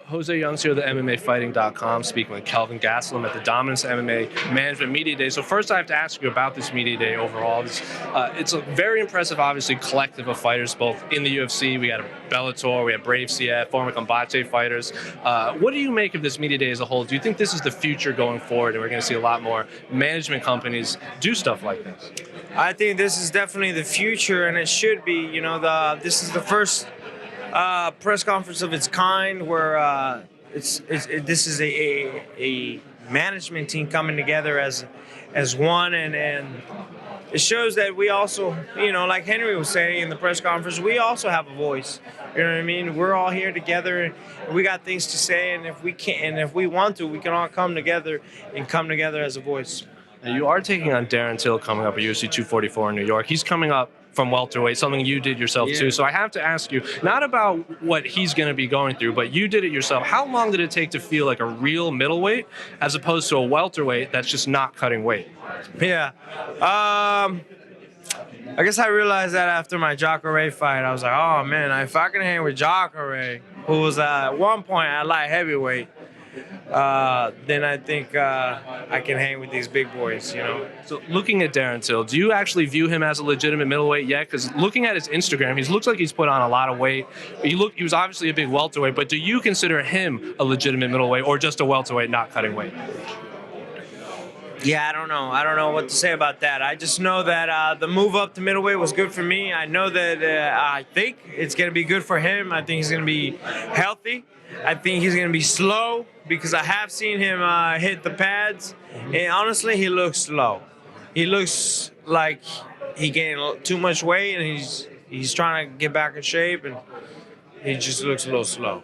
Jose Young's here, the MMAfighting.com, speaking with Kelvin Gastelum at the Dominance MMA Management Media Day. So first I have to ask you about this Media Day overall. It's a very impressive, obviously, collective of fighters, both in the UFC. We got a Bellator, we have Brave CF, former Combate fighters. What do you make of this Media Day as a whole? Do you think this is the future going forward and we're going to see a lot more management companies do stuff like this? I think this is definitely the future, and it should be. You know, this is the first press conference of its kind where this is a management team coming together as one, and it shows that we also, you know, like Henry was saying in the press conference, we also have a voice. You know what I mean? We're all here together, and we got things to say, and if we can, and if we want to, we can all come together as a voice. Now, you are taking on Darren Till coming up at UFC 244 in New York. He's coming up from welterweight, something you did yourself too. So I have to ask you, not about what he's going to be going through, but you did it yourself. How long did it take to feel like a real middleweight as opposed to a welterweight that's just not cutting weight? Yeah. I guess I realized that after my Jacare fight. I was like, oh man, if I can hang with Jacare, who was at one point at light heavyweight, then I think I can hang with these big boys, you know. So looking at Darren Till, do you actually view him as a legitimate middleweight yet? Because looking at his Instagram, he looks like he's put on a lot of weight. He was obviously a big welterweight, but do you consider him a legitimate middleweight or just a welterweight not cutting weight? Yeah, I don't know. I don't know what to say about that. I just know that the move up to middleweight was good for me. I know that I think it's going to be good for him. I think he's going to be healthy. I think he's going to be slow because I have seen him hit the pads. And honestly, he looks slow. He looks like he gained too much weight, and he's trying to get back in shape, and he just looks a little slow.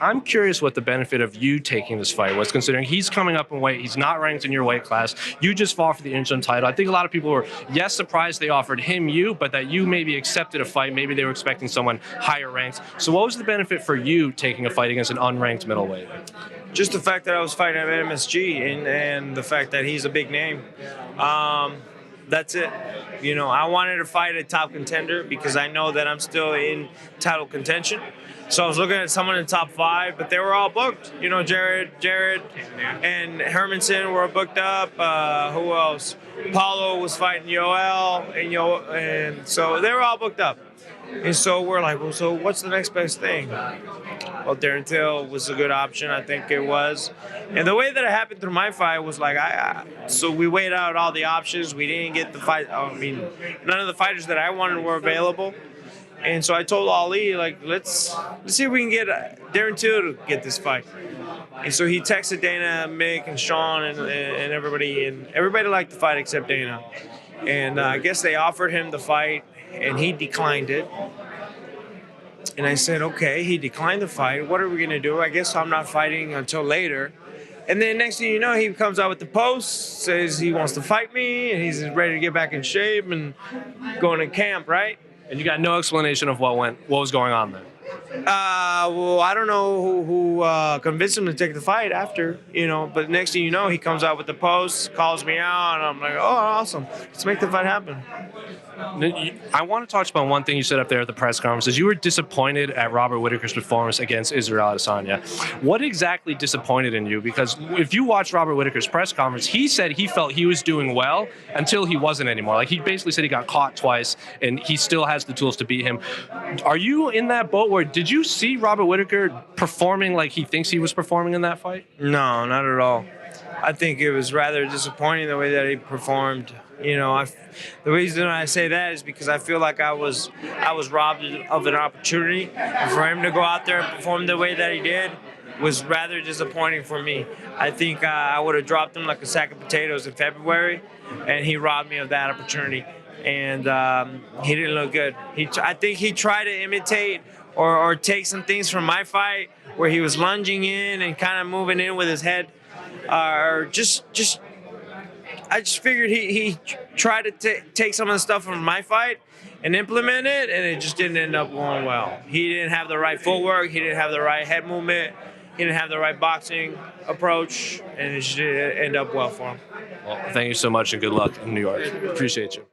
I'm curious what the benefit of you taking this fight was, considering he's coming up in weight. He's not ranked in your weight class. You just fought for the interim title. I think a lot of people were, yes, surprised they offered him you, but that you maybe accepted a fight. Maybe they were expecting someone higher ranked. So what was the benefit for you taking a fight against an unranked middleweight? Just the fact that I was fighting at MSG and the fact that he's a big name. That's it. You know, I wanted to fight a top contender because I know that I'm still in title contention. So I was looking at someone in the top 5, but they were all booked. You know, Jared, and Hermanson were booked up. Who else? Paulo was fighting Yoel, and so they were all booked up. And so we're like, well, so what's the next best thing? Well, Darren Till was a good option, I think it was. And the way that it happened through my fight was like, so we weighed out all the options. We didn't get the fight. I mean, none of the fighters that I wanted were available. And so I told Ali, like, let's see if we can get Darren Till to get this fight. And so he texted Dana, Mick, and Sean, and everybody, and everybody liked the fight except Dana. And I guess they offered him the fight, and he declined it. And I said, okay, he declined the fight. What are we going to do? I guess I'm not fighting until later. And then next thing you know, he comes out with the post, says he wants to fight me, and he's ready to get back in shape and going to camp, right? And you got no explanation of what was going on there. Well, I don't know who convinced him to take the fight after, you know. But next thing you know, he comes out with the post, calls me out, and I'm like, oh, awesome. Let's make the fight happen. I want to talk about one thing you said up there at the press conference is you were disappointed at Robert Whittaker's performance against Israel Adesanya. What exactly disappointed in you? Because if you watch Robert Whittaker's press conference, he said he felt he was doing well until he wasn't anymore. Like, he basically said he got caught twice and he still has the tools to beat him. Are you in that boat where did you see Robert Whittaker performing like he thinks he was performing in that fight? No, not at all. I think it was rather disappointing the way that he performed. You know, the reason I say that is because I feel like I was robbed of an opportunity. And for him to go out there and perform the way that he did was rather disappointing for me. I think I would have dropped him like a sack of potatoes in February, and he robbed me of that opportunity. And he didn't look good. I think he tried to imitate or take some things from my fight where he was lunging in and kind of moving in with his head, or I just figured he tried to take some of the stuff from my fight and implement it, and it just didn't end up going well. He didn't have the right footwork. He didn't have the right head movement. He didn't have the right boxing approach, and it just didn't end up well for him. Well, thank you so much, and good luck in New York. Appreciate you.